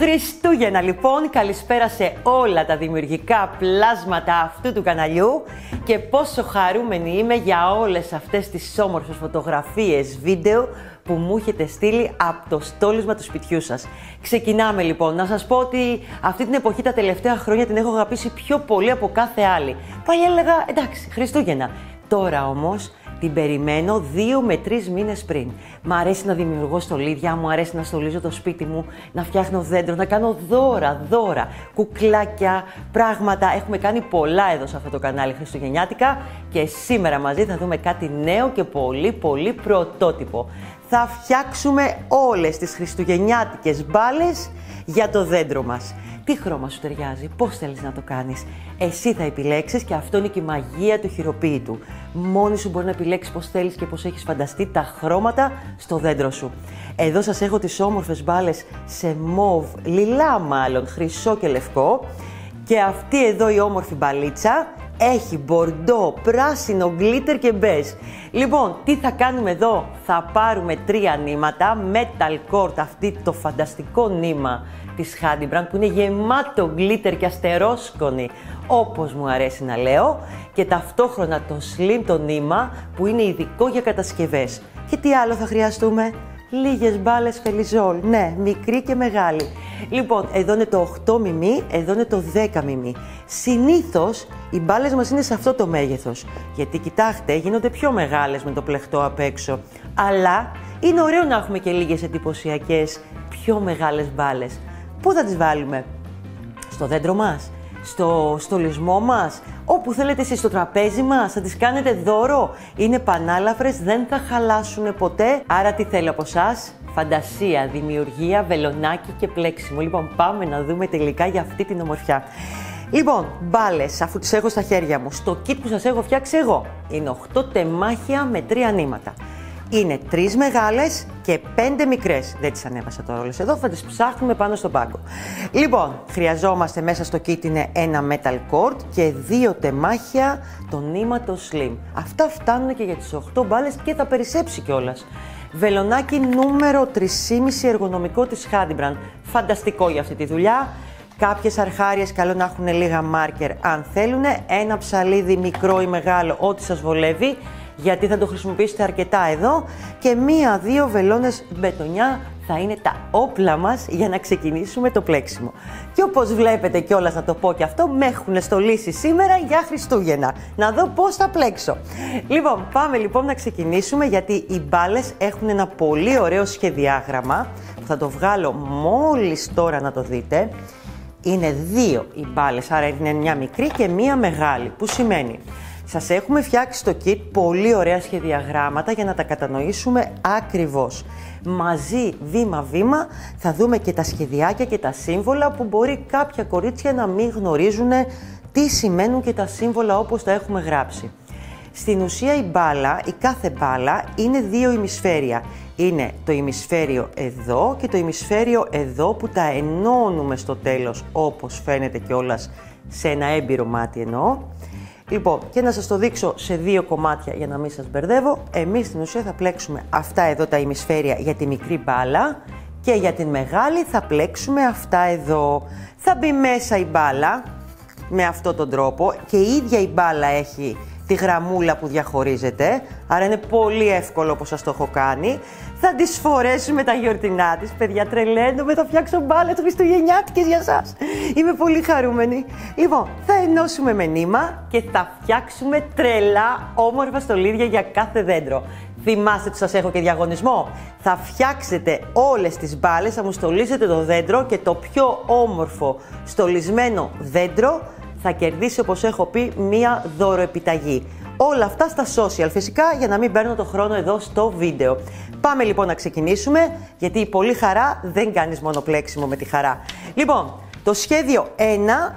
Χριστούγεννα λοιπόν, καλησπέρα σε όλα τα δημιουργικά πλάσματα αυτού του καναλιού και πόσο χαρούμενη είμαι για όλες αυτές τις όμορφες φωτογραφίες, βίντεο που μου έχετε στείλει από το στόλισμα του σπιτιού σας. Ξεκινάμε λοιπόν. Να σας πω ότι αυτή την εποχή τα τελευταία χρόνια την έχω αγαπήσει πιο πολύ από κάθε άλλη. Πάλι έλεγα εντάξει, Χριστούγεννα. Τώρα όμως την περιμένω 2 με 3 μήνες πριν. Μ' αρέσει να δημιουργώ στολίδια, μου αρέσει να στολίζω το σπίτι μου, να φτιάχνω δέντρο, να κάνω δώρα, κουκλάκια, πράγματα. Έχουμε κάνει πολλά εδώ σε αυτό το κανάλι χριστουγεννιάτικα και σήμερα μαζί θα δούμε κάτι νέο και πολύ πρωτότυπο. Θα φτιάξουμε όλες τις χριστουγεννιάτικες μπάλες για το δέντρο μας. Τι χρώμα σου ταιριάζει, πώς θέλεις να το κάνεις. Εσύ θα επιλέξεις και αυτό είναι και η μαγεία του χειροποίητου. Μόνη σου μπορεί να επιλέξεις πώς θέλεις και πώς έχεις φανταστεί τα χρώματα στο δέντρο σου. Εδώ σας έχω τις όμορφες μπάλες σε μόβ, λιλά μάλλον, χρυσό και λευκό. Και αυτή εδώ η όμορφη μπαλίτσα έχει μπορντό, πράσινο, γκλίτερ και μπέζ. Λοιπόν, τι θα κάνουμε εδώ? Θα πάρουμε 3 νήματα, metal cord, αυτή το φανταστικό νήμα της Handybrand που είναι γεμάτο γκλίτερ και αστερόσκονη, όπως μου αρέσει να λέω, και ταυτόχρονα το slim το νήμα που είναι ειδικό για κατασκευές. Και τι άλλο θα χρειαστούμε? Λίγες μπάλες φελιζόλ, ναι, μικρή και μεγάλη. Λοιπόν, εδώ είναι το 8 mm, εδώ είναι το 10 mm. Συνήθως οι μπάλες μας είναι σε αυτό το μέγεθος, γιατί κοιτάξτε, γίνονται πιο μεγάλες με το πλεχτό απ' έξω. Αλλά είναι ωραίο να έχουμε και λίγες εντυπωσιακές, πιο μεγάλες μπάλες. Πού θα τις βάλουμε? Στο δέντρο μας? Στο στολισμό μας? Όπου θέλετε εσείς, στο τραπέζι μας? Θα τις κάνετε δώρο? Είναι πανάλαφρες, δεν θα χαλάσουν ποτέ. Άρα τι θέλω από εσάς? Φαντασία, δημιουργία, βελονάκι και πλέξιμο. Λοιπόν, πάμε να δούμε τελικά για αυτή την ομορφιά. Λοιπόν, μπάλες, αφού τις έχω στα χέρια μου, στο kit που σας έχω φτιάξει εγώ, είναι 8 τεμάχια με 3 νήματα. Είναι 3 μεγάλες και 5 μικρές. Δεν τις ανέβασα τώρα όλες εδώ, θα τις ψάχνουμε πάνω στον πάγκο. Λοιπόν, χρειαζόμαστε μέσα στο kit είναι ένα metal cord και 2 τεμάχια το νήμα το slim. Αυτά φτάνουν και για τις 8 μπάλες και θα περισσέψει κιόλας. Βελονάκι νούμερο 3,5 εργονομικό της Handybrand. Φανταστικό για αυτή τη δουλειά. Κάποιες αρχάριες καλό να έχουν λίγα μάρκερ αν θέλουν. Ένα ψαλίδι μικρό ή μεγάλο, ό,τι σας βολεύει, γιατί θα το χρησιμοποιήσετε αρκετά εδώ. Και 1-2 βελόνες μπετονιά θα είναι τα όπλα μας για να ξεκινήσουμε το πλέξιμο. Και όπως βλέπετε κιόλας, να το πω και αυτό, με έχουν στολίσει σήμερα για Χριστούγεννα. Να δω πώς θα πλέξω. Λοιπόν, πάμε λοιπόν να ξεκινήσουμε, γιατί οι μπάλες έχουν ένα πολύ ωραίο σχεδιάγραμμα που θα το βγάλω μόλις τώρα να το δείτε. Είναι 2 οι μπάλες, άρα είναι μια μικρή και μια μεγάλη, που σημαίνει σας έχουμε φτιάξει στο kit πολύ ωραία σχεδιαγράμματα για να τα κατανοήσουμε ακριβώς. Μαζί, βήμα-βήμα, θα δούμε και τα σχεδιάκια και τα σύμβολα που μπορεί κάποια κορίτσια να μην γνωρίζουν τι σημαίνουν και τα σύμβολα όπως τα έχουμε γράψει. Στην ουσία η μπάλα, η κάθε μπάλα, είναι 2 ημισφαίρια. Είναι το ημισφαίριο εδώ και το ημισφαίριο εδώ που τα ενώνουμε στο τέλος, όπως φαίνεται κιόλας σε ένα έμπειρο μάτι εννοώ. Λοιπόν, και να σας το δείξω σε 2 κομμάτια για να μην σας μπερδεύω. Εμείς στην ουσία θα πλέξουμε αυτά εδώ τα ημισφαίρια για τη μικρή μπάλα και για την μεγάλη θα πλέξουμε αυτά εδώ. Θα μπει μέσα η μπάλα με αυτόν τον τρόπο και η ίδια η μπάλα έχει τη γραμμούλα που διαχωρίζεται, άρα είναι πολύ εύκολο όπως σας το έχω κάνει. Θα τις φορέσουμε τα γιορτινά της. Παιδιά, τρελαίνομαι, θα φτιάξω μπάλες χριστουγεννιάτικες για σας. Είμαι πολύ χαρούμενη. Λοιπόν, θα ενώσουμε με νήμα και θα φτιάξουμε τρελά όμορφα στολίδια για κάθε δέντρο. Θυμάστε ότι σας έχω και διαγωνισμό. Θα φτιάξετε όλες τις μπάλες, θα μου στολίσετε το δέντρο και το πιο όμορφο στολισμένο δέντρο θα κερδίσει, όπως έχω πει, μία δωροεπιταγή. Όλα αυτά στα social, φυσικά, για να μην παίρνω το χρόνο εδώ στο βίντεο. Πάμε λοιπόν να ξεκινήσουμε, γιατί η πολύ χαρά δεν κάνεις μόνο πλέξιμο με τη χαρά. Λοιπόν, το σχέδιο 1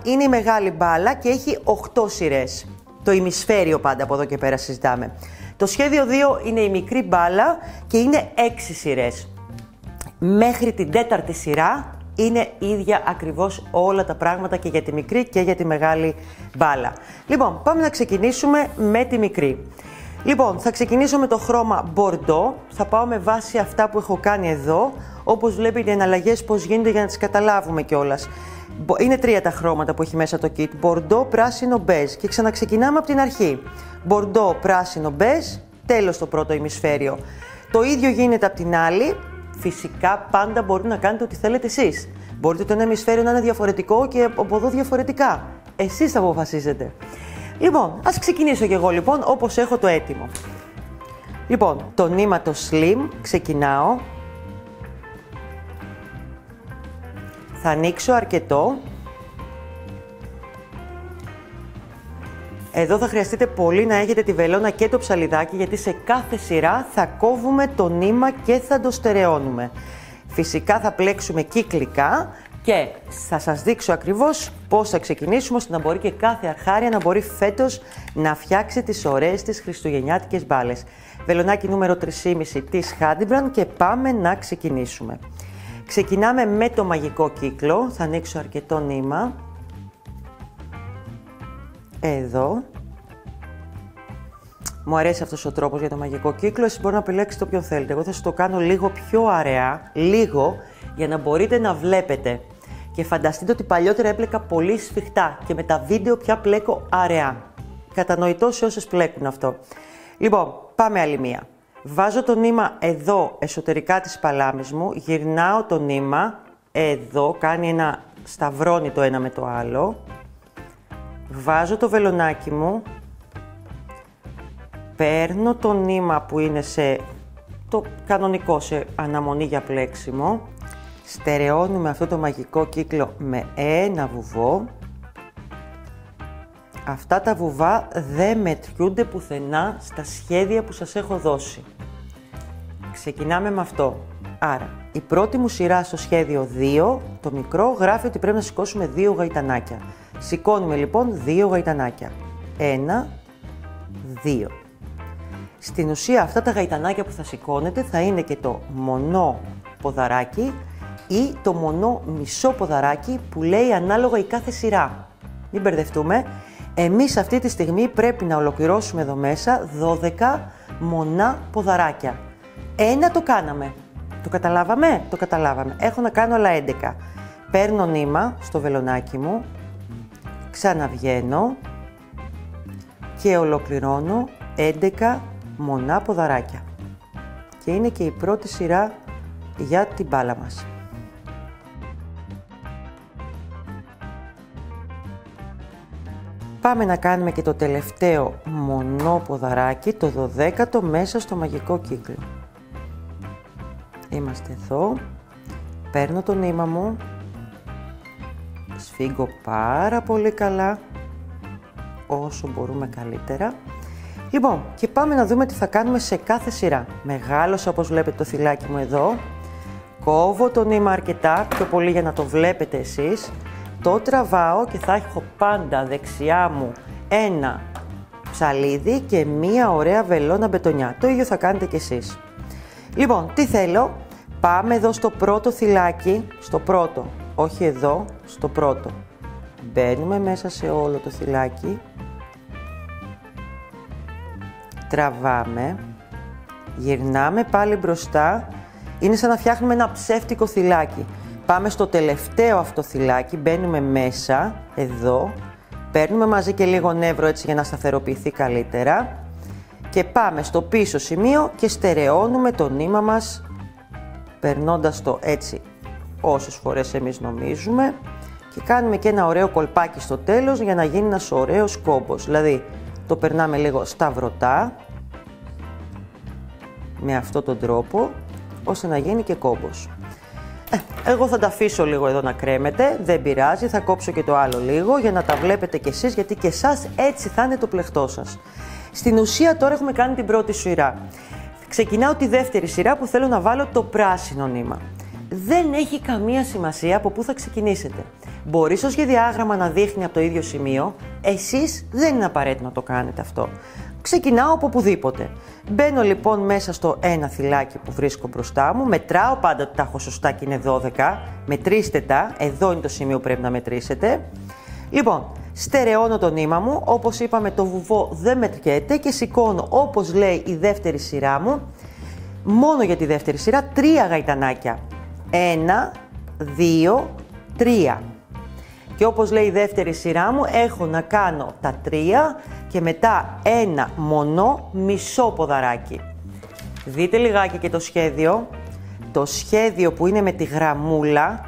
είναι η μεγάλη μπάλα και έχει 8 σειρές. Το ημισφαίριο πάντα, από εδώ και πέρα συζητάμε. Το σχέδιο 2 είναι η μικρή μπάλα και είναι 6 σειρές. Μέχρι την 4η σειρά είναι ίδια ακριβώς όλα τα πράγματα και για τη μικρή και για τη μεγάλη μπάλα. Λοιπόν, πάμε να ξεκινήσουμε με τη μικρή. Λοιπόν, θα ξεκινήσω με το χρώμα Bordeaux. Θα πάω με βάση αυτά που έχω κάνει εδώ. Όπως βλέπετε, οι εναλλαγές πώς γίνονται για να τις καταλάβουμε κιόλας. Είναι 3 τα χρώματα που έχει μέσα το kit. Bordeaux, πράσινο, μπέζ. Και ξαναξεκινάμε από την αρχή. Bordeaux, πράσινο, μπέζ. Τέλος το πρώτο ημισφαίριο. Το ίδιο γίνεται από την άλλη. Φυσικά πάντα μπορείτε να κάνετε ό,τι θέλετε εσείς. Μπορείτε το ένα ημισφαίριο να είναι διαφορετικό και από εδώ διαφορετικά. Εσείς θα αποφασίσετε. Λοιπόν, ας ξεκινήσω κι εγώ λοιπόν όπως έχω το έτοιμο. Λοιπόν, το νήμα το slim, ξεκινάω. Θα ανοίξω αρκετό. Εδώ θα χρειαστείτε πολύ να έχετε τη βελόνα και το ψαλιδάκι, γιατί σε κάθε σειρά θα κόβουμε το νήμα και θα το στερεώνουμε. Φυσικά θα πλέξουμε κύκλικα και θα σας δείξω ακριβώς πώς θα ξεκινήσουμε, ώστε να μπορεί και κάθε αρχάρια να μπορεί φέτος να φτιάξει τις ωραίες της χριστουγεννιάτικες μπάλες. Βελονάκι νούμερο 3,5 της Hadimbrand και πάμε να ξεκινήσουμε. Ξεκινάμε με το μαγικό κύκλο, θα ανοίξω αρκετό νήμα. Εδώ. Μου αρέσει αυτός ο τρόπος για το μαγικό κύκλο, εσείς μπορείτε να επιλέξετε όποιον θέλετε. Εγώ θα σας το κάνω λίγο πιο αραιά, λίγο, για να μπορείτε να βλέπετε. Και φανταστείτε ότι παλιότερα έπλεκα πολύ σφιχτά και με τα βίντεο πια πλέκω αραιά. Κατανοητό σε όσες πλέκουν αυτό. Λοιπόν, πάμε άλλη μία. Βάζω το νήμα εδώ, εσωτερικά της παλάμης μου, γυρνάω το νήμα, εδώ, κάνει ένα σταυρώνει το ένα με το άλλο. Βάζω το βελονάκι μου, παίρνω το νήμα που είναι σε το κανονικό, σε αναμονή για πλέξιμο, στερεώνουμε αυτό το μαγικό κύκλο με ένα βουβό. Αυτά τα βουβά δεν μετριούνται πουθενά στα σχέδια που σας έχω δώσει. Ξεκινάμε με αυτό. Άρα, η πρώτη μου σειρά στο σχέδιο 2, το μικρό, γράφει ότι πρέπει να σηκώσουμε 2 γαϊτανάκια. Σηκώνουμε λοιπόν 2 γαϊτανάκια. 1, 2. Στην ουσία αυτά τα γαϊτανάκια που θα σηκώνετε θα είναι και το μονό ποδαράκι ή το μονό μισό ποδαράκι που λέει ανάλογα η κάθε σειρά. Μην μπερδευτούμε. Εμείς αυτή τη στιγμή πρέπει να ολοκληρώσουμε εδώ μέσα 12 μονά ποδαράκια. Ένα το κάναμε. Το καταλάβαμε? Το καταλάβαμε. Έχω να κάνω άλλα 11. Παίρνω νήμα στο βελονάκι μου, ξαναβγαίνω και ολοκληρώνω 11 μονά ποδαράκια. Και είναι και η πρώτη σειρά για την μπάλα μας. Πάμε να κάνουμε και το τελευταίο μονό ποδαράκι, το 12ο, μέσα στο μαγικό κύκλο. Είμαστε εδώ, παίρνω το νήμα μου, σφίγγω πάρα πολύ καλά, όσο μπορούμε καλύτερα. Λοιπόν, και πάμε να δούμε τι θα κάνουμε σε κάθε σειρά. Μεγάλωσα όπως βλέπετε το θυλάκι μου εδώ, κόβω το νήμα αρκετά, πιο πολύ για να το βλέπετε εσείς, το τραβάω και θα έχω πάντα δεξιά μου ένα ψαλίδι και μία ωραία βελόνα μπετονιά. Το ίδιο θα κάνετε κι εσείς. Λοιπόν, τι θέλω? Πάμε εδώ στο πρώτο θυλάκι, στο πρώτο, όχι εδώ, στο πρώτο. Μπαίνουμε μέσα σε όλο το θυλάκι. Τραβάμε. Γυρνάμε πάλι μπροστά. Είναι σαν να φτιάχνουμε ένα ψεύτικο θυλάκι. Πάμε στο τελευταίο αυτό θυλάκι, μπαίνουμε μέσα, εδώ. Παίρνουμε μαζί και λίγο νεύρο έτσι για να σταθεροποιηθεί καλύτερα. Και πάμε στο πίσω σημείο και στερεώνουμε το νήμα μας, περνώντας το έτσι όσες φορές εμείς νομίζουμε. Και κάνουμε και ένα ωραίο κολπάκι στο τέλος για να γίνει ένας ωραίος κόμπος. Δηλαδή το περνάμε λίγο σταυρωτά, με αυτόν τον τρόπο, ώστε να γίνει και κόμπος. Εγώ θα τα αφήσω λίγο εδώ να κρέμεται, δεν πειράζει, θα κόψω και το άλλο λίγο για να τα βλέπετε κι εσείς, γιατί και εσάς έτσι θα είναι το πλεχτό σας. Στην ουσία τώρα έχουμε κάνει την πρώτη σειρά. Ξεκινάω τη δεύτερη σειρά που θέλω να βάλω το πράσινο νήμα. Δεν έχει καμία σημασία από πού θα ξεκινήσετε. Μπορεί στο σχεδιάγραμμα να δείχνει από το ίδιο σημείο, εσείς δεν είναι απαραίτητο να το κάνετε αυτό. Ξεκινάω από οπουδήποτε. Μπαίνω λοιπόν μέσα στο ένα θυλάκι που βρίσκω μπροστά μου, μετράω πάντα ότι τα έχω σωστά και είναι 12, μετρήστε τα, εδώ είναι το σημείο που πρέπει να μετρήσετε. Λοιπόν, Στερεώνω το νήμα μου, όπως είπαμε το βουβό δεν μετριέται και σηκώνω όπως λέει η δεύτερη σειρά μου, μόνο για τη δεύτερη σειρά 3 γαϊτανάκια. 1, 2, 3. Και όπως λέει η δεύτερη σειρά μου, έχω να κάνω τα 3 και μετά ένα μονό μισό ποδαράκι. Δείτε λιγάκι και το σχέδιο. Το σχέδιο που είναι με τη γραμμούλα,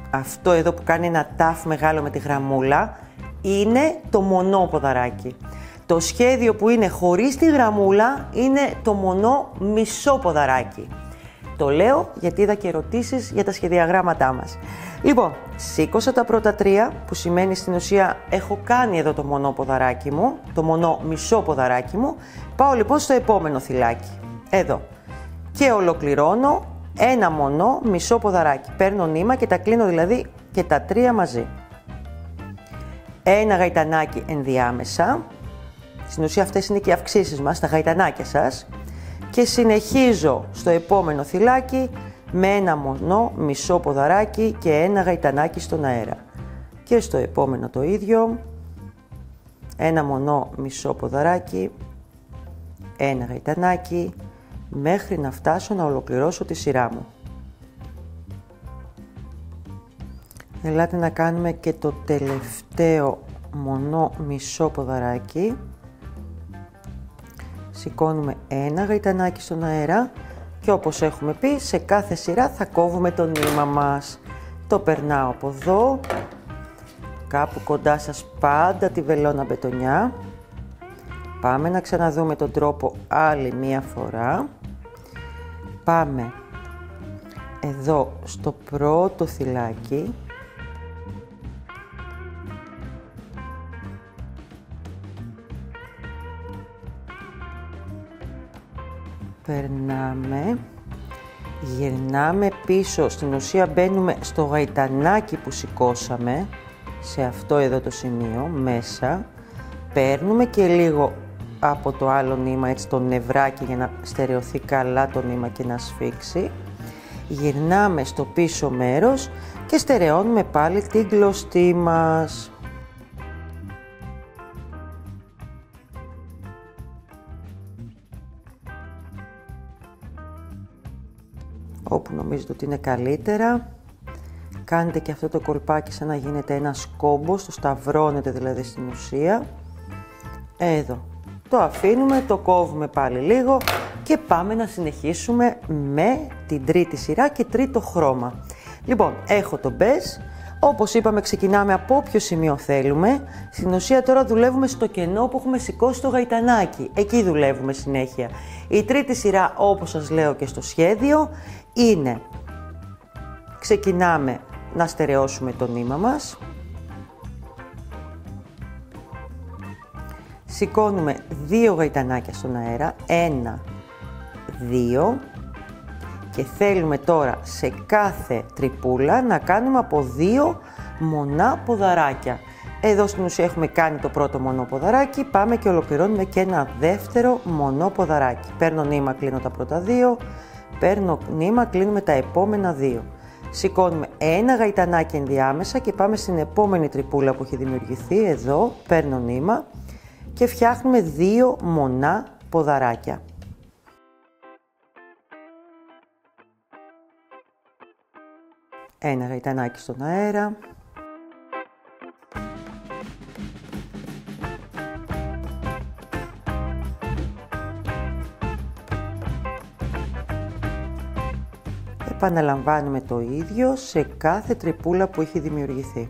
αυτό εδώ που κάνει ένα τάφ μεγάλο με τη γραμμούλα, είναι το μονό ποδαράκι. Το σχέδιο που είναι χωρίς τη γραμμούλα είναι το μονό μισό ποδαράκι. Το λέω γιατί είδα και ερωτήσεις για τα σχεδιαγράμματά μας. Λοιπόν, σήκωσα τα πρώτα 3, που σημαίνει στην ουσία έχω κάνει εδώ το μονό ποδαράκι μου, το μονό μισό ποδαράκι μου. Πάω λοιπόν στο επόμενο θυλάκι, εδώ. Και ολοκληρώνω ένα μονό μισό ποδαράκι. Παίρνω νήμα και τα κλείνω δηλαδή και τα 3 μαζί. Ένα γαϊτανάκι ενδιάμεσα. Στην ουσία αυτές είναι και οι αυξήσεις μας, τα γαϊτανάκια σας. Και συνεχίζω στο επόμενο θυλάκι με ένα μονό μισό ποδαράκι και ένα γαϊτανάκι στον αέρα. Και στο επόμενο το ίδιο, ένα μονό μισό ποδαράκι, ένα γαϊτανάκι, μέχρι να φτάσω να ολοκληρώσω τη σειρά μου. Ελάτε να κάνουμε και το τελευταίο μονό μισό ποδαράκι. Σηκώνουμε ένα γαϊτανάκι στον αέρα και όπως έχουμε πει, σε κάθε σειρά θα κόβουμε το νήμα μας. Το περνάω από εδώ, κάπου κοντά σας πάντα τη βελόνα μπετονιά. Πάμε να ξαναδούμε τον τρόπο άλλη μία φορά. Πάμε εδώ στο πρώτο θυλάκι. Περνάμε, γυρνάμε πίσω, στην ουσία μπαίνουμε στο γαϊτανάκι που σηκώσαμε, σε αυτό εδώ το σημείο, μέσα. Παίρνουμε και λίγο από το άλλο νήμα, έτσι το νευράκι για να στερεωθεί καλά το νήμα και να σφίξει. Γυρνάμε στο πίσω μέρος και στερεώνουμε πάλι την κλωστή μας. Όπου νομίζετε ότι είναι καλύτερα, κάνετε και αυτό το κολπάκι σαν να γίνεται ένας κόμπος, το σταυρώνετε δηλαδή στην ουσία. Εδώ. Το αφήνουμε, το κόβουμε πάλι λίγο και πάμε να συνεχίσουμε με την τρίτη σειρά και τρίτο χρώμα. Λοιπόν, έχω το μπέζ. Όπως είπαμε, ξεκινάμε από όποιο σημείο θέλουμε. Στην ουσία τώρα δουλεύουμε στο κενό που έχουμε σηκώσει το γαϊτανάκι. Εκεί δουλεύουμε συνέχεια. Η τρίτη σειρά, όπως σας λέω και στο σχέδιο, είναι ξεκινάμε να στερεώσουμε το νήμα μας. Σηκώνουμε 2 γαϊτανάκια στον αέρα, 1, 2 και θέλουμε τώρα σε κάθε τρυπούλα να κάνουμε από 2 μονά ποδαράκια. Εδώ στην ουσία έχουμε κάνει το πρώτο μονό ποδαράκι, πάμε και ολοκληρώνουμε και ένα δεύτερο μονό ποδαράκι. Παίρνω νήμα, κλείνω τα πρώτα 2, παίρνω νήμα, κλείνουμε τα επόμενα 2. Σηκώνουμε ένα γαϊτανάκι ενδιάμεσα και πάμε στην επόμενη τρυπούλα που έχει δημιουργηθεί, εδώ, παίρνω νήμα και φτιάχνουμε 2 μονά ποδαράκια. Ένα γαϊτανάκι στον αέρα. Επαναλαμβάνουμε το ίδιο σε κάθε τρυπούλα που έχει δημιουργηθεί.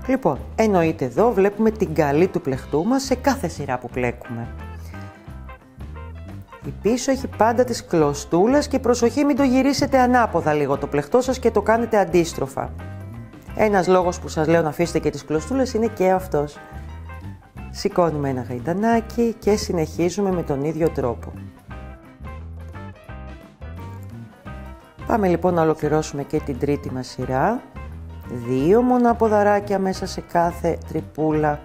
Λοιπόν, εννοείται εδώ βλέπουμε την καλή του πλεχτού μας σε κάθε σειρά που πλέκουμε. Η πίσω έχει πάντα τις κλωστούλες και προσοχή μην το γυρίσετε ανάποδα λίγο το πλεχτό σας και το κάνετε αντίστροφα. Ένας λόγος που σας λέω να αφήσετε και τις κλωστούλες είναι και αυτός. Σηκώνουμε ένα γαϊτανάκι και συνεχίζουμε με τον ίδιο τρόπο. Πάμε λοιπόν να ολοκληρώσουμε και την τρίτη μας σειρά. 2 μονά ποδαράκια μέσα σε κάθε τρυπούλα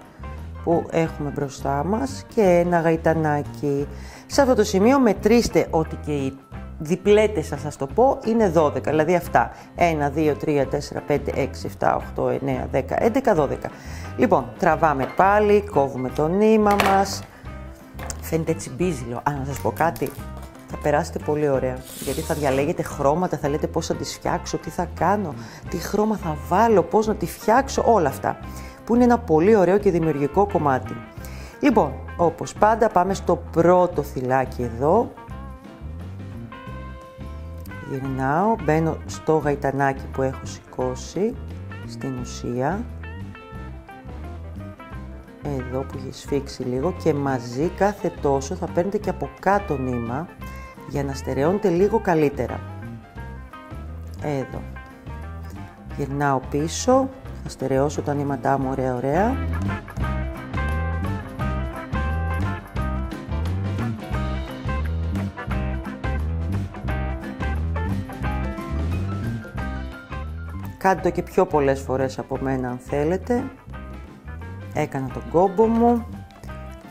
που έχουμε μπροστά μας και ένα γαϊτανάκι. Σε αυτό το σημείο μετρήστε ότι και οι διπλέτες σας το πω είναι 12, δηλαδή αυτά. 1, 2, 3, 4, 5, 6, 7, 8, 9, 10, 11, 12. Λοιπόν, τραβάμε πάλι, κόβουμε το νήμα μας. Φαίνεται έτσι μπίζιλο. Να σας πω κάτι. Θα περάσετε πολύ ωραία, γιατί θα διαλέγετε χρώματα, θα λέτε πώς θα τις φτιάξω, τι θα κάνω, τι χρώμα θα βάλω, πώς να τη φτιάξω, όλα αυτά. Που είναι ένα πολύ ωραίο και δημιουργικό κομμάτι. Λοιπόν, όπως πάντα πάμε στο πρώτο θυλάκι εδώ. Γυρνάω, μπαίνω στο γαϊτανάκι που έχω σηκώσει, στην ουσία. Εδώ που έχει σφίξει λίγο και μαζί κάθε τόσο θα παίρνετε και από κάτω νήμα για να στερεώνετε λίγο καλύτερα. Εδώ. Γυρνάω πίσω, θα στερεώσω τα νήματά μου ωραία ωραία. Κάντε το και πιο πολλές φορές από μένα αν θέλετε. Έκανα τον κόμπο μου,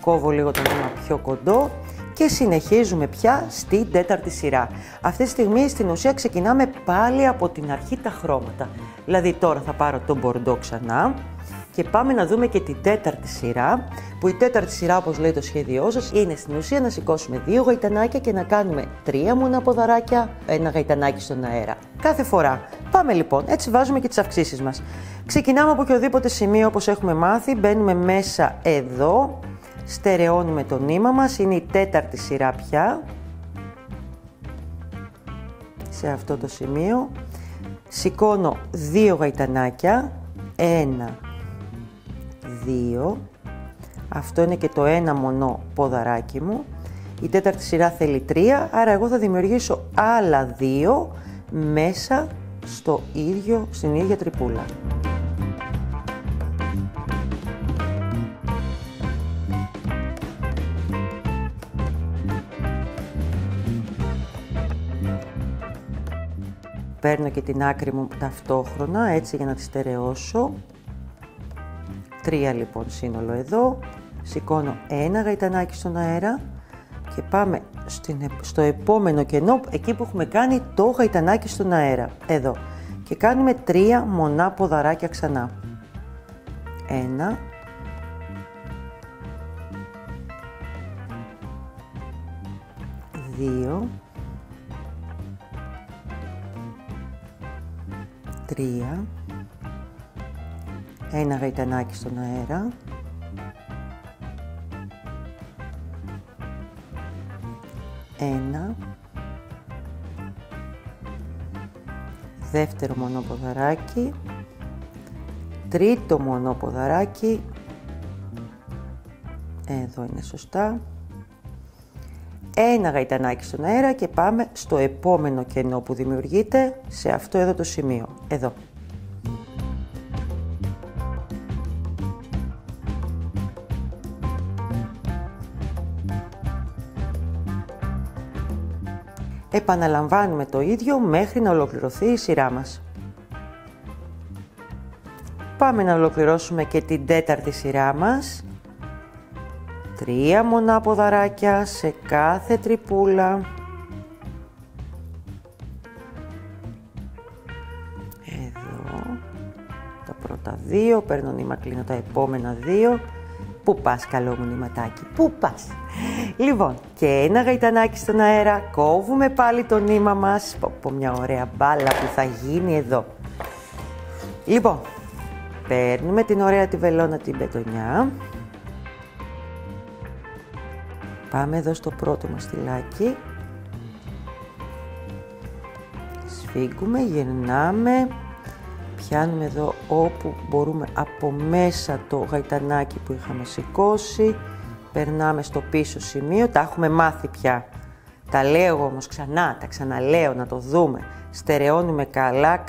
κόβω λίγο το νήμα πιο κοντό και συνεχίζουμε πια στην τέταρτη σειρά. Αυτή τη στιγμή στην ουσία ξεκινάμε πάλι από την αρχή τα χρώματα. Δηλαδή τώρα θα πάρω τον μπορντό ξανά και πάμε να δούμε και την τέταρτη σειρά, που η τέταρτη σειρά, όπως λέει το σχέδιό σας, είναι στην ουσία να σηκώσουμε 2 γαϊτανάκια και να κάνουμε 3 μονά ποδαράκια, ένα γαϊτανάκι στον αέρα. Κάθε φορά. Πάμε λοιπόν, έτσι βάζουμε και τις αυξήσεις μας. Ξεκινάμε από οποιοδήποτε σημείο όπως έχουμε μάθει, μπαίνουμε μέσα εδώ, στερεώνουμε το νήμα μας, είναι η τέταρτη σειρά πια. Σε αυτό το σημείο σηκώνω 2 γαϊτανάκια, 1, 2, αυτό είναι και το ένα μονό ποδαράκι μου. Η τέταρτη σειρά θέλει 3, άρα εγώ θα δημιουργήσω άλλα 2 μέσα στην ίδια τρυπούλα. Παίρνω και την άκρη μου ταυτόχρονα, έτσι για να τη στερεώσω. 3 λοιπόν σύνολο εδώ. Σηκώνω ένα γαϊτανάκι στον αέρα και πάμε στο επόμενο κενό, εκεί που έχουμε κάνει το γαϊτανάκι στον αέρα. Εδώ. Και κάνουμε 3 μονά ποδαράκια ξανά. 1, 2, 3, ένα γαϊτανάκι στον αέρα, 1, δεύτερο μονό ποδαράκι, τρίτο μονό ποδαράκι, εδώ είναι σωστά, ένα γαϊτανάκι στον αέρα και πάμε στο επόμενο κενό που δημιουργείται, σε αυτό εδώ το σημείο, εδώ. Επαναλαμβάνουμε το ίδιο μέχρι να ολοκληρωθεί η σειρά μας. Πάμε να ολοκληρώσουμε και την τέταρτη σειρά μας. 3 μονά ποδαράκια σε κάθε τρυπούλα. Εδώ. Τα πρώτα 2, παίρνω νήμα, κλείνω τα επόμενα 2. Πού πας καλό μου νήματάκι, πού πας. Λοιπόν, και ένα γαϊτανάκι στον αέρα, κόβουμε πάλι το νήμα μας. Πω, μια ωραία μπάλα που θα γίνει εδώ. Λοιπόν, παίρνουμε την ωραία τη βελόνα την μπετονιά. Πάμε εδώ στο πρώτο μας στυλάκι. Σφίγγουμε, γυρνάμε. Πιάνουμε εδώ όπου μπορούμε από μέσα το γαϊτανάκι που είχαμε σηκώσει. Περνάμε στο πίσω σημείο, τα έχουμε μάθει πια Τα λέω όμως ξανά, τα ξαναλέω να το δούμε. Στερεώνουμε καλά.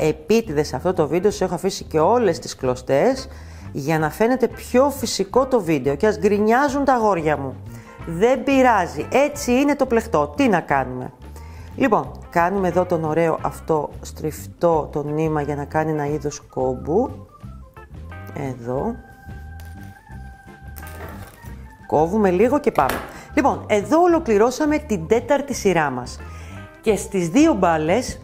Επίτηδες σε αυτό το βίντεο σας έχω αφήσει και όλες τις κλωστές για να φαίνεται πιο φυσικό το βίντεο και ας γκρινιάζουν τα αγόρια μου. Δεν πειράζει, έτσι είναι το πλεχτό. Τι να κάνουμε. Λοιπόν, κάνουμε εδώ τον ωραίο αυτό στριφτό το νήμα για να κάνει ένα είδος κόμπου. Εδώ. Κόβουμε λίγο και πάμε. Λοιπόν, εδώ ολοκληρώσαμε την τέταρτη σειρά μας. Και στις δύο μπάλες,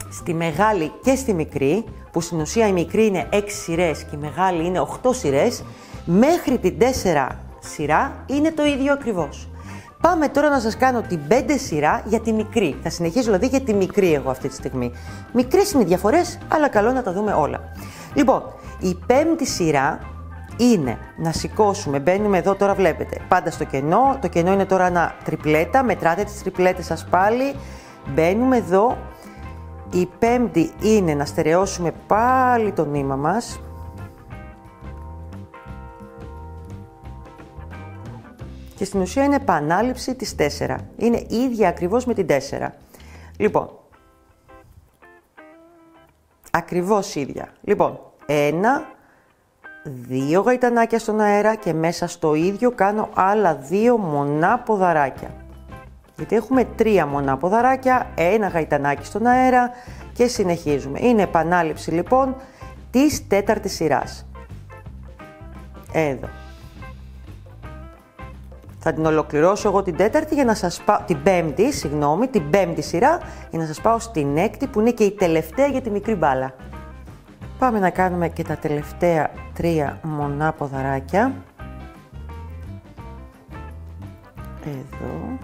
στη μεγάλη και στη μικρή, που στην ουσία η μικρή είναι 6 σειρές και η μεγάλη είναι 8 σειρές, μέχρι την 4 σειρά είναι το ίδιο ακριβώς. Πάμε τώρα να σας κάνω την 5 σειρά για τη μικρή. Θα συνεχίσω δηλαδή για τη μικρή εγώ αυτή τη στιγμή. Μικρές είναι οι διαφορές, αλλά καλό να τα δούμε όλα. Λοιπόν, η 5η σειρά είναι να σηκώσουμε, μπαίνουμε εδώ τώρα βλέπετε, πάντα στο κενό. Το κενό είναι τώρα ένα τριπλέτα, μετράτε τις τριπλέτες σας πάλι. Μπαίνουμε εδώ. Η 5η είναι να στερεώσουμε πάλι το νήμα μας. Και στην ουσία είναι επανάληψη της 4. Είναι ίδια ακριβώς με την 4. Λοιπόν, ακριβώς ίδια. Λοιπόν, 1, 2 γαϊτανάκια στον αέρα και μέσα στο ίδιο κάνω άλλα 2 μονά ποδαράκια. Γιατί έχουμε 3 μονά ποδαράκια, 1 γαϊτανάκι στον αέρα και συνεχίζουμε. Είναι επανάληψη λοιπόν της τέταρτης σειράς. Εδώ. Θα την ολοκληρώσω εγώ την τέταρτη για να σας πάω, την πέμπτη σειρά για να σας πάω στην έκτη που είναι και η τελευταία για τη μικρή μπάλα. Πάμε να κάνουμε και τα τελευταία 3 μονά ποδαράκια. Εδώ.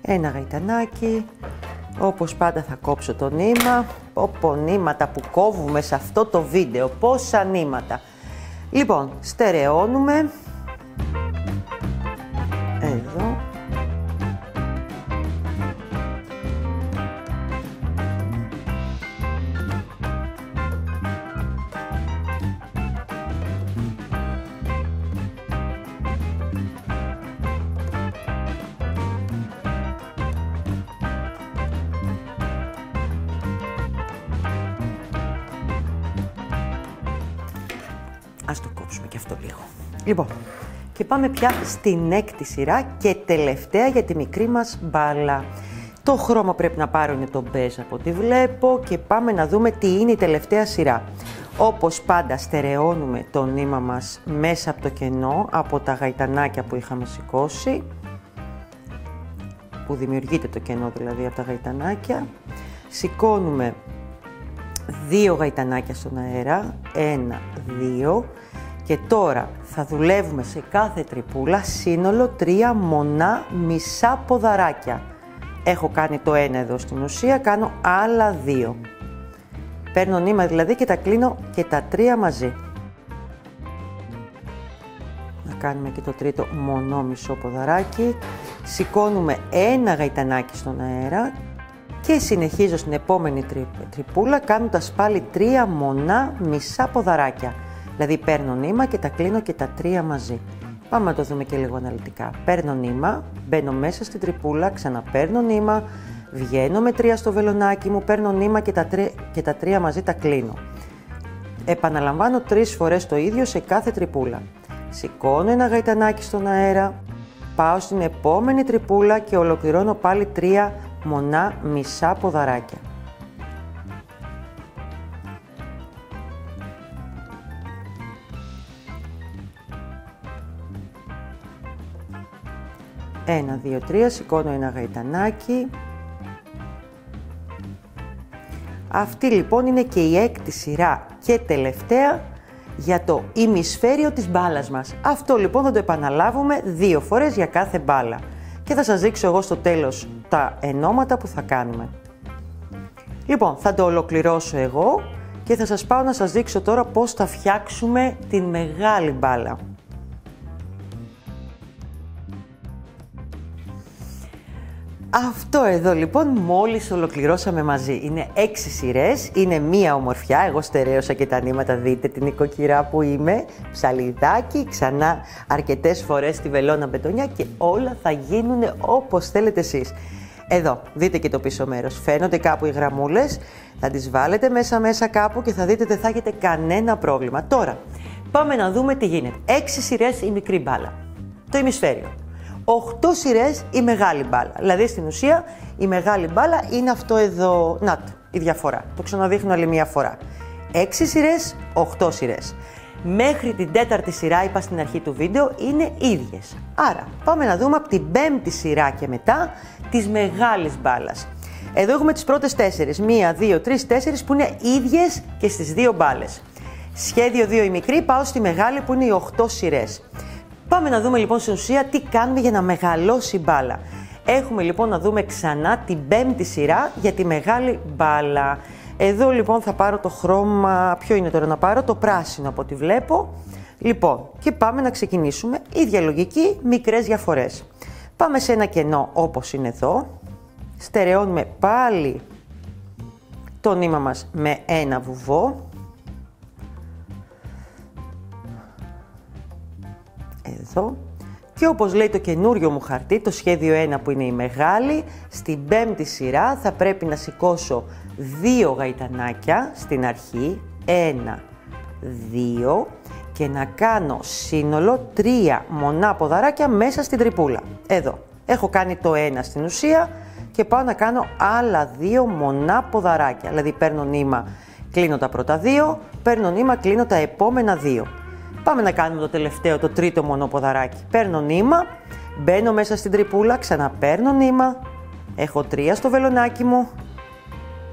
Ένα γαϊτανάκι. Όπως πάντα θα κόψω το νήμα. Πω νήματα που κόβουμε σε αυτό το βίντεο. Πόσα νήματα. Λοιπόν, στερεώνουμε. Εδώ. Ας το κόψουμε και αυτό λίγο. Λοιπόν, και πάμε πια στην έκτη σειρά και τελευταία για τη μικρή μας μπάλα. Το χρώμα πρέπει να πάρω είναι το μπέζ από ό,τι βλέπω και πάμε να δούμε τι είναι η τελευταία σειρά. Όπως πάντα στερεώνουμε το νήμα μας μέσα από το κενό, από τα γαϊτανάκια που είχαμε σηκώσει, που δημιουργείται το κενό δηλαδή από τα γαϊτανάκια. Σηκώνουμε 2 γαϊτανάκια στον αέρα, 1, 2 και τώρα θα δουλεύουμε σε κάθε τρυπούλα σύνολο 3 μονά μισά ποδαράκια. Έχω κάνει το 1 εδώ στην ουσία, κάνω άλλα 2. Παίρνω νήμα δηλαδή και τα κλείνω και τα 3 μαζί. Να κάνουμε και το τρίτο μονό μισό ποδαράκι. Σηκώνουμε 1 γαϊτανάκι στον αέρα και συνεχίζω στην επόμενη τρυπούλα κάνοντας πάλι 3 μονά μισά ποδαράκια. Δηλαδή παίρνω νήμα και τα κλείνω και τα 3 μαζί. Πάμε να το δούμε και λίγο αναλυτικά. Παίρνω νήμα, μπαίνω μέσα στην τρυπούλα, ξαναπαίρνω νήμα, βγαίνω με 3 στο βελονάκι μου, παίρνω νήμα και τα 3 μαζί τα κλείνω. Επαναλαμβάνω 3 φορές το ίδιο σε κάθε τρυπούλα. Σηκώνω ένα γαϊτανάκι στον αέρα, πάω στην επόμενη τρυπούλα και ολοκληρώνω πάλι 3 μονά μισά ποδαράκια. Ένα, 2, 3, σηκώνω ένα γαϊτανάκι. Αυτή λοιπόν είναι και η έκτη σειρά και τελευταία για το ημισφαίριο της μπάλας μας. Αυτό λοιπόν θα το επαναλάβουμε 2 φορές για κάθε μπάλα. Και θα σας δείξω εγώ στο τέλος τα ενώματα που θα κάνουμε. Λοιπόν, θα το ολοκληρώσω εγώ και θα σας πάω να σας δείξω τώρα πώς θα φτιάξουμε την μεγάλη μπάλα. Αυτό εδώ λοιπόν μόλις ολοκληρώσαμε μαζί. Είναι 6 σειρές, είναι μία ομορφιά. Εγώ στερέωσα και τα νήματα, δείτε την νοικοκυρά που είμαι. Ψαλιδάκι, ξανά αρκετές φορές τη βελόνα μπετονιά και όλα θα γίνουν όπως θέλετε εσείς. Εδώ, δείτε και το πίσω μέρος. Φαίνονται κάπου οι γραμμούλες, θα τις βάλετε μέσα κάπου και θα δείτε δεν θα έχετε κανένα πρόβλημα. Τώρα, πάμε να δούμε τι γίνεται. 6 σειρές η μικρή μπάλα, το ημισφαίριο. 8 σειρές η μεγάλη μπάλα. Δηλαδή στην ουσία η μεγάλη μπάλα είναι αυτό εδώ. Να το, η διαφορά. Το ξαναδείχνω άλλη μία φορά. 6 σειρές, 8 σειρές. Μέχρι την 4η σειρά, είπα στην αρχή του βίντεο, είναι ίδιες. Άρα πάμε να δούμε από την 5η σειρά και μετά της μεγάλης μπάλας. Εδώ έχουμε τις πρώτες 4. 1, 2, 3, 4 που είναι ίδιες και στις 2 μπάλες. Σχέδιο 2 η μικρή, πάω στη μεγάλη που είναι οι 8 σειρές. Πάμε να δούμε λοιπόν στην ουσία τι κάνουμε για να μεγαλώσει η μπάλα. Έχουμε λοιπόν να δούμε ξανά την 5η σειρά για τη μεγάλη μπάλα. Εδώ λοιπόν θα πάρω το χρώμα, ποιο είναι τώρα να πάρω, το πράσινο από ό,τι βλέπω. Λοιπόν, και πάμε να ξεκινήσουμε, ίδια λογική, μικρές διαφορές. Πάμε σε ένα κενό όπως είναι εδώ, στερεώνουμε πάλι το νήμα μας με ένα βουβό. Εδώ. Και όπως λέει το καινούριο μου χαρτί, το σχέδιο 1 που είναι η μεγάλη, στην 5η σειρά θα πρέπει να σηκώσω 2 γαϊτανάκια στην αρχή, 1, 2 και να κάνω σύνολο 3 μονά ποδαράκια μέσα στην τρυπούλα. Εδώ. Έχω κάνει το 1 στην ουσία και πάω να κάνω άλλα 2 μονά ποδαράκια. Δηλαδή παίρνω νήμα, κλείνω τα πρώτα 2, παίρνω νήμα, κλείνω τα επόμενα 2. Πάμε να κάνουμε το τελευταίο, το τρίτο μονό ποδαράκι. Παίρνω νήμα, μπαίνω μέσα στην τρυπούλα, ξαναπαίρνω νήμα, έχω 3 στο βελονάκι μου,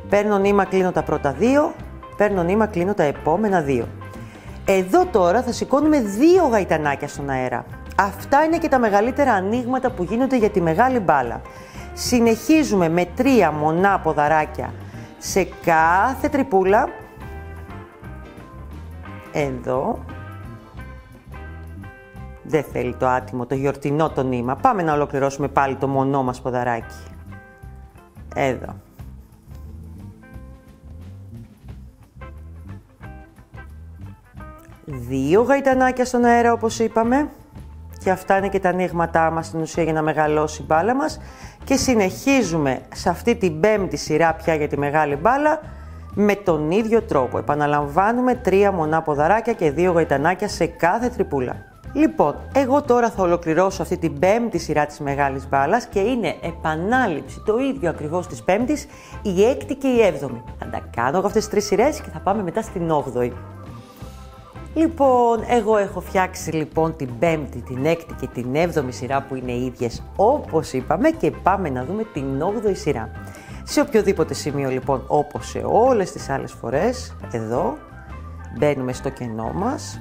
παίρνω νήμα, κλείνω τα πρώτα 2, παίρνω νήμα, κλείνω τα επόμενα 2. Εδώ τώρα θα σηκώνουμε 2 γαϊτανάκια στον αέρα. Αυτά είναι και τα μεγαλύτερα ανοίγματα που γίνονται για τη μεγάλη μπάλα. Συνεχίζουμε με 3 μονά ποδαράκια σε κάθε τρυπούλα. Εδώ. Δεν θέλει το άτιμο, το γιορτινό το νήμα. Πάμε να ολοκληρώσουμε πάλι το μονό μας ποδαράκι. Εδώ. Δύο γαϊτανάκια στον αέρα όπως είπαμε. Και αυτά είναι και τα ανοίγματά μας στην ουσία για να μεγαλώσει η μπάλα μας. Και συνεχίζουμε σε αυτή την 5η σειρά πια για τη μεγάλη μπάλα με τον ίδιο τρόπο. Επαναλαμβάνουμε 3 μονά ποδαράκια και 2 γαϊτανάκια σε κάθε τρυπούλα. Λοιπόν, εγώ τώρα θα ολοκληρώσω αυτή την 5η σειρά της μεγάλης μπάλας και είναι επανάληψη το ίδιο ακριβώς της 5ης, η 6η και η 7η. Θα τα κάνω εγώ αυτές τις 3 σειρές και θα πάμε μετά στην 8η. Λοιπόν, εγώ έχω φτιάξει λοιπόν την 5η, την 6η και την 7η σειρά που είναι ίδιες όπως είπαμε και πάμε να δούμε την 8η σειρά. Σε οποιοδήποτε σημείο λοιπόν όπως σε όλες τις άλλες φορές, εδώ, μπαίνουμε στο κενό μας.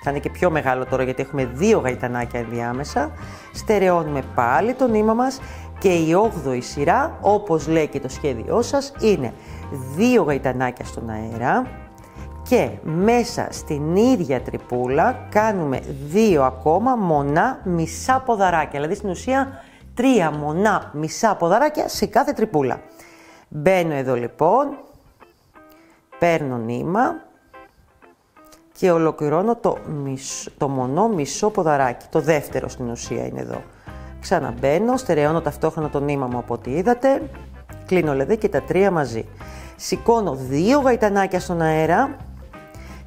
Θα είναι και πιο μεγάλο τώρα γιατί έχουμε 2 γαϊτανάκια ενδιάμεσα. Στερεώνουμε πάλι το νήμα μας και η 8η σειρά, όπως λέει και το σχέδιό σας, είναι 2 γαϊτανάκια στον αέρα και μέσα στην ίδια τρυπούλα κάνουμε 2 ακόμα μονά μισά ποδαράκια. Δηλαδή στην ουσία 3 μονά μισά ποδαράκια σε κάθε τρυπούλα. Μπαίνω εδώ λοιπόν, παίρνω νήμα και ολοκληρώνω το μονό μισό ποδαράκι. Το δεύτερο στην ουσία είναι εδώ. Ξαναμπαίνω, στερεώνω ταυτόχρονα το νήμα μου από ό,τι είδατε. Κλείνω δηλαδή και τα 3 μαζί. Σηκώνω 2 γαϊτανάκια στον αέρα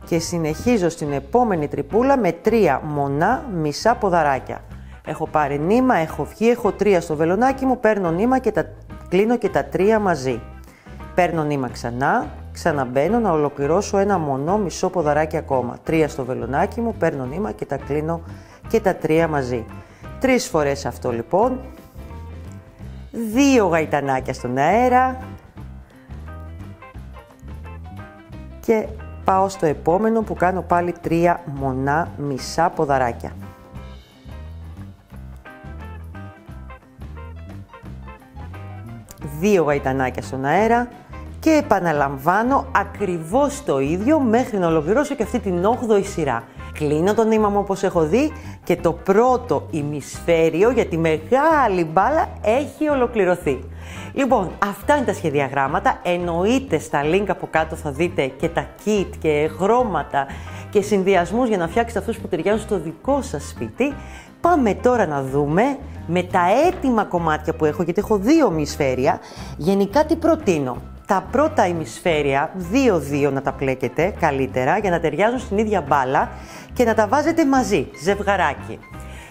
και συνεχίζω στην επόμενη τρυπούλα με 3 μονά μισά ποδαράκια. Έχω πάρει νήμα, έχω βγει, έχω 3 στο βελονάκι μου, παίρνω νήμα και κλείνω και τα 3 μαζί. Παίρνω νήμα ξανά, ξαναμπαίνω να ολοκληρώσω ένα μονό μισό ποδαράκι ακόμα. 3 στο βελονάκι μου, παίρνω νήμα και τα κλείνω και τα 3 μαζί. 3 φορές αυτό λοιπόν. 2 γαϊτανάκια στον αέρα. Και πάω στο επόμενο που κάνω πάλι 3 μονά μισά ποδαράκια. Δύο γαϊτανάκια στον αέρα και επαναλαμβάνω ακριβώς το ίδιο μέχρι να ολοκληρώσω και αυτή την 8η σειρά. Κλείνω το νήμα μου όπως έχω δει και το πρώτο ημισφαίριο για τη μεγάλη μπάλα έχει ολοκληρωθεί. Λοιπόν, αυτά είναι τα σχεδιαγράμματα. Εννοείται στα link από κάτω θα δείτε και τα kit και χρώματα και συνδυασμούς για να φτιάξετε αυτούς που ταιριάζουν στο δικό σας σπίτι. Πάμε τώρα να δούμε με τα έτοιμα κομμάτια που έχω, γιατί έχω 2 ημισφαίρια. Γενικά τι προτείνω? Τα πρώτα ημισφαίρια 2-2 να τα πλέκετε καλύτερα για να ταιριάζουν στην ίδια μπάλα και να τα βάζετε μαζί, ζευγαράκι.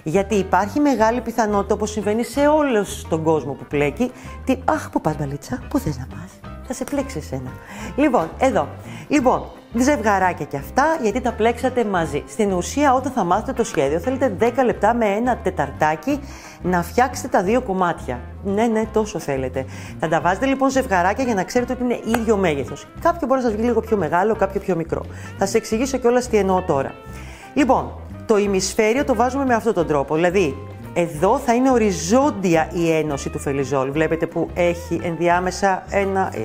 Γιατί υπάρχει μεγάλη πιθανότητα, όπως συμβαίνει σε όλο τον κόσμο που πλέκει, αχ, πού πας μπαλίτσα, πού θες να πας, θα σε πλέξει εσένα. Λοιπόν, εδώ. Λοιπόν, ζευγαράκια και αυτά, γιατί τα πλέξατε μαζί. Στην ουσία, όταν θα μάθετε το σχέδιο, θέλετε 10 λεπτά με ένα τεταρτάκι να φτιάξετε τα 2 κομμάτια. Ναι, τόσο θέλετε. Θα τα βάζετε λοιπόν ζευγαράκια για να ξέρετε ότι είναι ίδιο μέγεθος. Κάποιο μπορεί να σας βγει λίγο πιο μεγάλο, κάποιο πιο μικρό. Θα σας εξηγήσω κιόλας τι εννοώ τώρα. Λοιπόν, το ημισφαίριο το βάζουμε με αυτόν τον τρόπο. Δηλαδή, εδώ θα είναι οριζόντια η ένωση του φελιζόλ. Βλέπετε που έχει ενδιάμεσα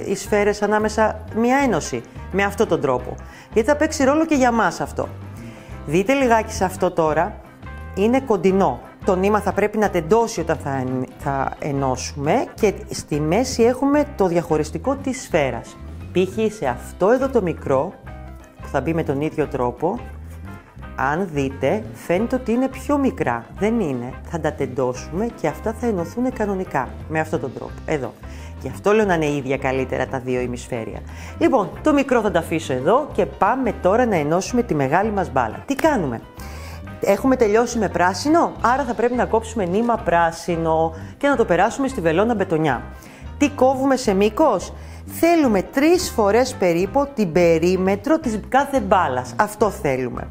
οι σφαίρες ανάμεσα μία ένωση. Με αυτόν τον τρόπο. Γιατί θα παίξει ρόλο και για μας αυτό. Δείτε λιγάκι σε αυτό τώρα. Είναι κοντινό. Το νήμα θα πρέπει να τεντώσει όταν θα ενώσουμε και στη μέση έχουμε το διαχωριστικό της σφαίρας. Π.χ. σε αυτό εδώ το μικρό που θα μπει με τον ίδιο τρόπο, αν δείτε φαίνεται ότι είναι πιο μικρά. Δεν είναι. Θα τα τεντώσουμε και αυτά θα ενωθούν κανονικά με αυτόν τον τρόπο. Εδώ. Γι' αυτό λέω να είναι ίδια καλύτερα τα 2 ημισφαίρια. Λοιπόν, το μικρό θα τα αφήσω εδώ και πάμε τώρα να ενώσουμε τη μεγάλη μας μπάλα. Τι κάνουμε? Έχουμε τελειώσει με πράσινο, άρα θα πρέπει να κόψουμε νήμα πράσινο και να το περάσουμε στη βελόνα μπετονιά. Τι κόβουμε σε μήκος? Θέλουμε 3 φορές περίπου την περίμετρο της κάθε μπάλας. Αυτό θέλουμε.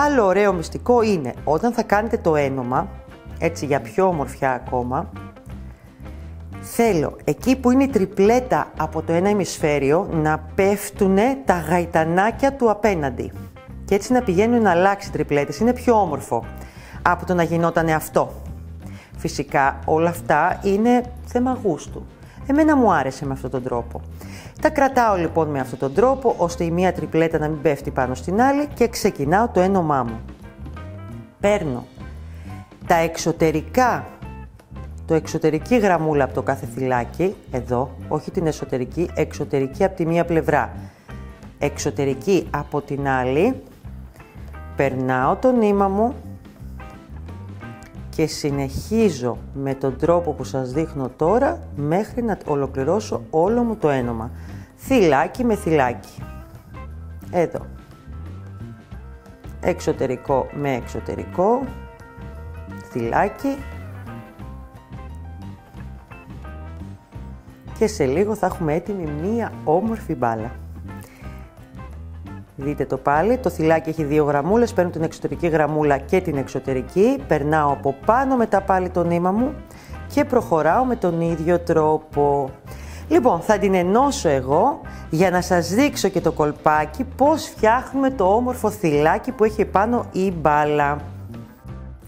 Άλλο ωραίο μυστικό είναι όταν θα κάνετε το ένωμα, έτσι για πιο ομορφιά ακόμα, θέλω εκεί που είναι η τριπλέτα από το ένα ημισφαίριο να πέφτουν τα γαϊτανάκια του απέναντι. Και έτσι να πηγαίνουν να αλλάξει τριπλέτες. Είναι πιο όμορφο από το να γινόταν αυτό. Φυσικά όλα αυτά είναι θέμα γούστου. Εμένα μου άρεσε με αυτόν τον τρόπο. Τα κρατάω λοιπόν με αυτόν τον τρόπο, ώστε η μία τριπλέτα να μην πέφτει πάνω στην άλλη και ξεκινάω το ένωμά μου. Παίρνω τα εξωτερικά, το εξωτερική γραμμούλα από το κάθε φυλάκι, εδώ, όχι την εσωτερική, εξωτερική από τη μία πλευρά, εξωτερική από την άλλη, περνάω το νήμα μου και συνεχίζω με τον τρόπο που σας δείχνω τώρα μέχρι να ολοκληρώσω όλο μου το ένωμα. Θυλάκι με θυλάκι. Εδώ. Εξωτερικό με εξωτερικό. Θυλάκι. Και σε λίγο θα έχουμε έτοιμη μία όμορφη μπάλα. Δείτε το πάλι, το θυλάκι έχει 2 γραμμούλες, παίρνω την εξωτερική γραμμούλα και την εξωτερική, περνάω από πάνω μετά πάλι το νήμα μου και προχωράω με τον ίδιο τρόπο. Λοιπόν, θα την ενώσω εγώ για να σας δείξω και το κολπάκι πώς φτιάχνουμε το όμορφο θυλάκι που έχει πάνω η μπάλα.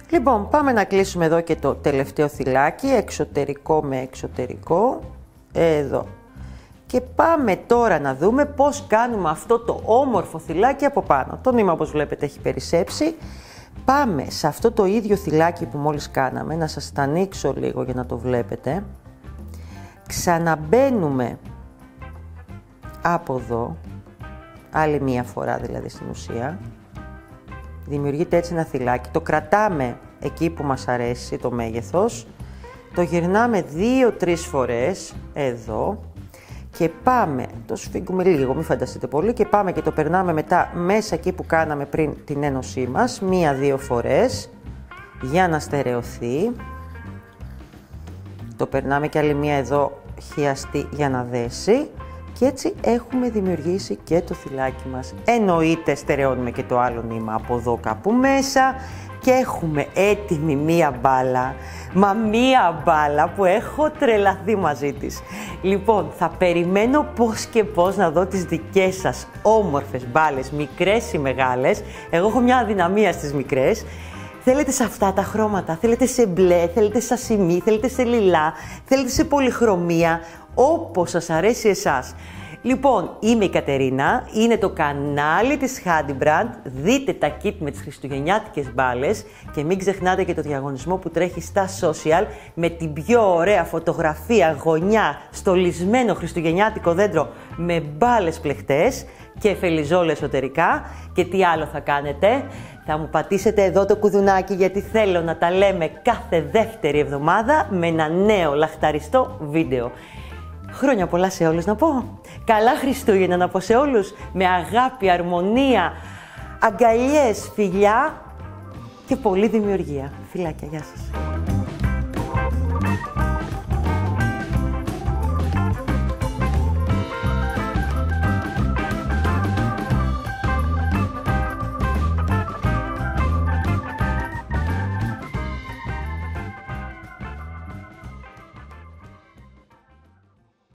Λοιπόν, πάμε να κλείσουμε εδώ και το τελευταίο θυλάκι, εξωτερικό με εξωτερικό, εδώ. Και πάμε τώρα να δούμε πώς κάνουμε αυτό το όμορφο θυλάκι από πάνω. Το νήμα, όπως βλέπετε, έχει περισσέψει. Πάμε σε αυτό το ίδιο θυλάκι που μόλις κάναμε, να σας τα ανοίξω λίγο για να το βλέπετε. Ξαναμπαίνουμε από εδώ, άλλη μία φορά δηλαδή στην ουσία. Δημιουργείται έτσι ένα θυλάκι, το κρατάμε εκεί που μας αρέσει το μέγεθος. Το γυρνάμε 2-3 φορές, εδώ. Και πάμε, το σφίγγουμε λίγο, μην φανταστείτε πολύ, και πάμε και το περνάμε μετά μέσα εκεί που κάναμε πριν την ένωσή μας, 1-2 φορές, για να στερεωθεί. Το περνάμε και άλλη μία εδώ χιαστή για να δέσει. Και έτσι έχουμε δημιουργήσει και το θυλάκι μας. Εννοείται στερεώνουμε και το άλλο νήμα από εδώ κάπου μέσα. Και έχουμε έτοιμη μία μπάλα, μα μία μπάλα που έχω τρελαθεί μαζί της. Λοιπόν, θα περιμένω πώς και πώς να δω τις δικές σας όμορφες μπάλες, μικρές ή μεγάλες. Εγώ έχω μια αδυναμία στις μικρές. Θέλετε σε αυτά τα χρώματα, θέλετε σε μπλε, θέλετε σε ασημί, θέλετε σε λιλά, θέλετε σε πολυχρωμία, όπως σας αρέσει εσάς. Λοιπόν, είμαι η Κατερίνα, είναι το κανάλι της Handy Brand, δείτε τα kit με τις χριστουγεννιάτικες μπάλες και μην ξεχνάτε και το διαγωνισμό που τρέχει στα social με την πιο ωραία φωτογραφία γωνιά στολισμένο χριστουγεννιάτικο δέντρο με μπάλες πλεχτές και φελιζόλ εσωτερικά. Και τι άλλο θα κάνετε? Θα μου πατήσετε εδώ το κουδουνάκι γιατί θέλω να τα λέμε κάθε δεύτερη εβδομάδα με ένα νέο λαχταριστό βίντεο. Χρόνια πολλά σε όλους να πω. Καλά Χριστούγεννα να πω σε όλους. Με αγάπη, αρμονία, αγκαλιές, φιλιά και πολλή δημιουργία. Φιλάκια, γεια σας.